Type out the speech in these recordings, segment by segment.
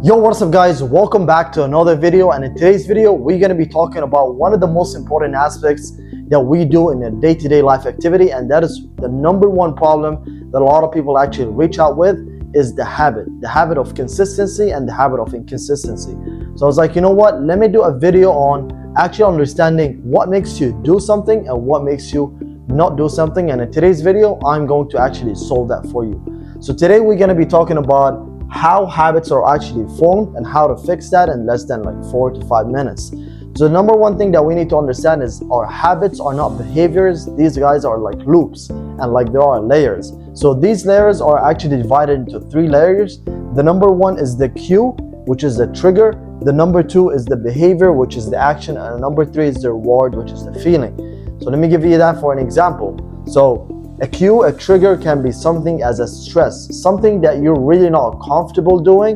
Yo, what's up guys? Welcome back to another video, and in today's video we're going to be talking about one of the most important aspects that we do in a day-to-day life activity, and that is the number one problem that a lot of people actually reach out with is the habit of consistency and the habit of inconsistency. So I was like, you know what, let me do a video on actually understanding what makes you do something and what makes you not do something, and in today's video I'm going to actually solve that for you. So today we're going to be talking about how habits are actually formed and how to fix that in less than like 4 to 5 minutes. So the number one thing that we need to understand is our habits are not behaviors. These guys are like loops, and like there are layers. So these layers are actually divided into 3 layers. The number one is the cue, which is the trigger. The number 2 is the behavior, which is the action, and the number 3 is the reward, which is the feeling. So let me give you that for an example. So a cue, a trigger can be something as a stress, something that you're really not comfortable doing,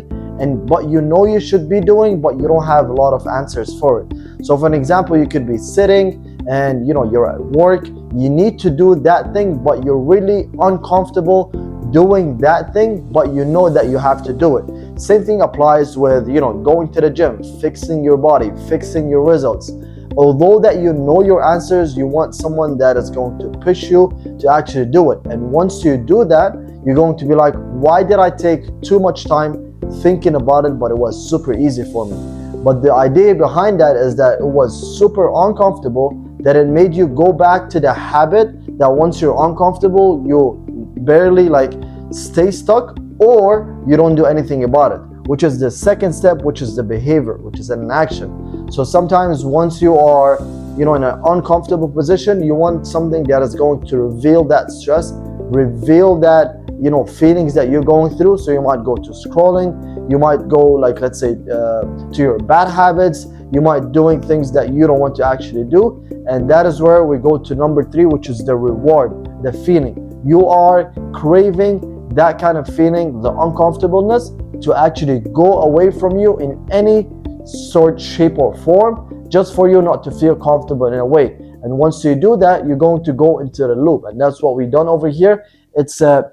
but you know you should be doing, but you don't have a lot of answers for it. So for an example, you could be sitting and you're at work, you need to do that thing, but you're really uncomfortable doing that thing, but you know that you have to do it. Same thing applies with going to the gym, fixing your body, fixing your results. Although that you know your answers, you want someone that is going to push you to actually do it. And once you do that, you're going to be like, why did I take too much time thinking about it, but it was super easy for me? But the idea behind that is that it was super uncomfortable, that it made you go back to the habit that once you're uncomfortable, you barely stay stuck, or you don't do anything about it, which is the second step, which is the behavior, which is an action. So sometimes once you are in an uncomfortable position, you want something that is going to reveal that stress, reveal that feelings that you're going through. So you might go to scrolling, you might go let's say to your bad habits, you might doing things that you don't want to actually do. And that is where we go to number 3, which is the reward, the feeling. You are craving that kind of feeling, the uncomfortableness, to actually go away from you in any sort, shape or form, just for you not to feel comfortable in a way. And once you do that, you're going to go into the loop, and that's what we've done over here. It's a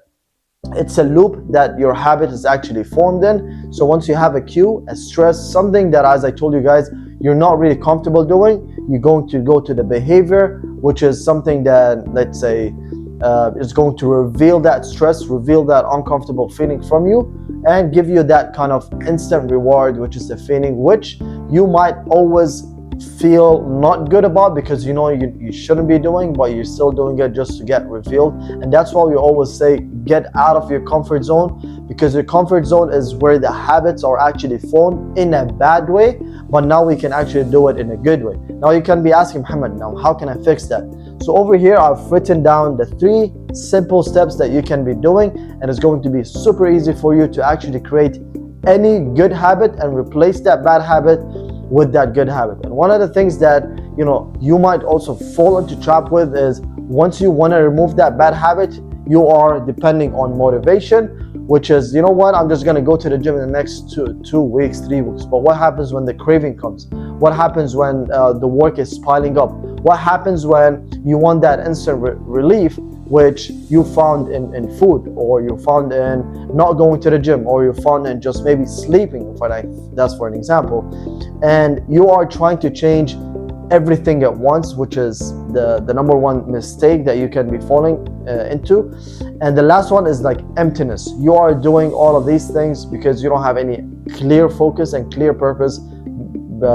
loop that your habit is actually formed in. So once you have a cue, a stress, something that, as I told you guys, you're not really comfortable doing, you're going to go to the behavior, which is something that, let's say, is going to reveal that stress, reveal that uncomfortable feeling from you, and give you that kind of instant reward, which is the feeling which you might always feel not good about, because you shouldn't be doing, but you're still doing it just to get revealed. And that's why we always say, get out of your comfort zone, because your comfort zone is where the habits are actually formed in a bad way, but now we can actually do it in a good way. Now you can be asking, Muhammad, now how can I fix that? So over here I've written down the 3 simple steps that you can be doing, and it's going to be super easy for you to actually create any good habit and replace that bad habit with that good habit. And one of the things that you might also fall into trap with is, once you want to remove that bad habit, you are depending on motivation, which is, what, I'm just going to go to the gym in the next 2 weeks, 3 weeks. But what happens when the craving comes? What happens when the work is piling up? What happens when you want that instant relief, which you found in food, or you found in not going to the gym, or you found in just maybe sleeping, that's for an example. And you are trying to change everything at once, which is the number one mistake that you can be falling into. And the last one is emptiness. You are doing all of these things because you don't have any clear focus and clear purpose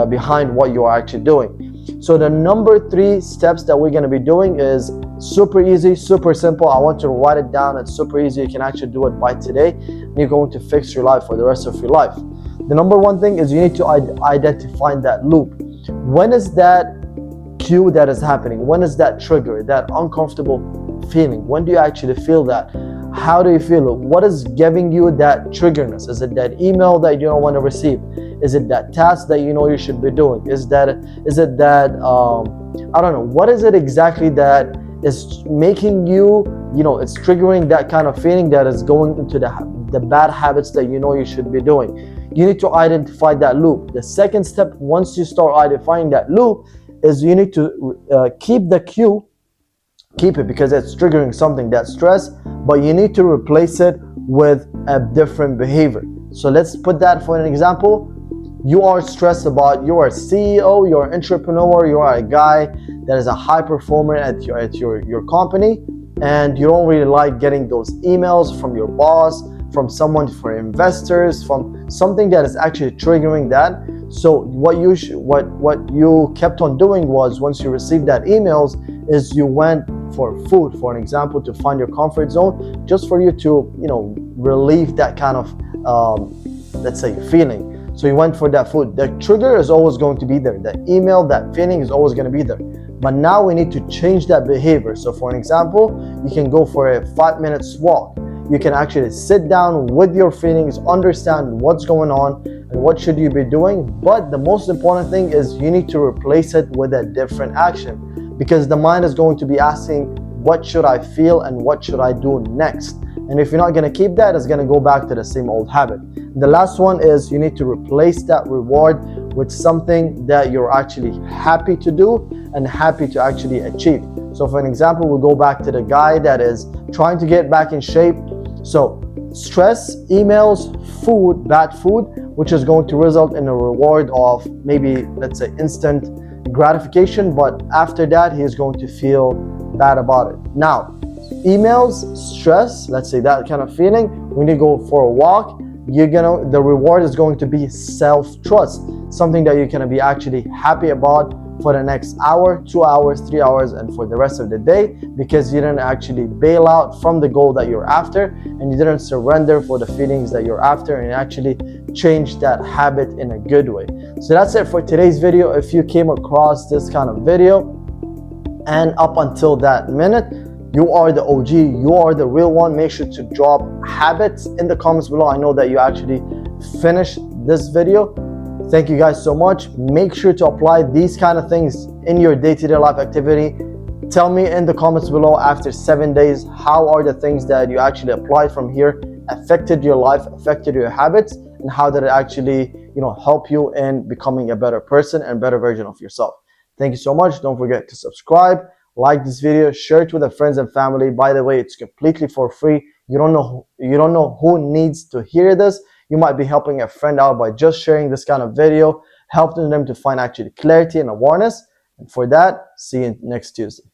behind what you are actually doing. So the number 3 steps that we're going to be doing is super easy, super simple. I want you to write it down. It's super easy. You can actually do it by today, and you're going to fix your life for the rest of your life. The number 1 thing is, you need to identify that loop. When is that cue that is happening? When is that trigger, that uncomfortable feeling? When do you actually feel that? How do you feel it? What is giving you that triggerness? Is it that email that you don't want to receive? Is it that task that you should be doing? Is it that I don't know, what is it exactly that is making you, it's triggering that kind of feeling that is going into the bad habits that you should be doing? You need to identify that loop. The second step, once you start identifying that loop, is you need to keep the cue, keep it because it's triggering something, that stress, but you need to replace it with a different behavior. So let's put that for an example. You are stressed about, you are a CEO, you're an entrepreneur, you are a guy that is a high performer at your company, and you don't really like getting those emails from your boss, from someone, for investors, from something that is actually triggering that. So what you kept on doing was, once you received that emails, is you went for food, for an example, to find your comfort zone, just for you to, relieve that kind of let's say feeling. So you went for that food. The trigger is always going to be there. The email, that feeling is always going to be there. But now we need to change that behavior. So for an example, you can go for a 5 minute walk. You can actually sit down with your feelings, understand what's going on and what should you be doing. But the most important thing is you need to replace it with a different action, because the mind is going to be asking, what should I feel and what should I do next? And if you're not going to keep that, it's going to go back to the same old habit. The last one is you need to replace that reward with something that you're actually happy to do and happy to actually achieve. So for an example, we'll go back to the guy that is trying to get back in shape. So stress, emails, food, bad food, which is going to result in a reward of maybe, let's say, instant gratification, but after that he is going to feel bad about it. Now, emails, stress, let's say that kind of feeling, when you go for a walk, the reward is going to be self-trust, something that you're going to be actually happy about for the next hour, 2 hours, 3 hours, and for the rest of the day, because you didn't actually bail out from the goal that you're after, and you didn't surrender for the feelings that you're after, and actually change that habit in a good way. So that's it for today's video. If you came across this kind of video and up until that minute, you are the OG, you are the real one. Make sure to drop habits in the comments below. I know that you actually finished this video. Thank you guys so much. Make sure to apply these kind of things in your day-to-day life activity. Tell me in the comments below, after 7 days, how are the things that you actually applied from here affected your life, affected your habits, and how did it actually, help you in becoming a better person and better version of yourself. Thank you so much. Don't forget to subscribe, like this video, share it with your friends and family. By the way, it's completely for free. You don't know who needs to hear this. You might be helping a friend out by just sharing this kind of video, helping them to find actually clarity and awareness. And for that, see you next Tuesday.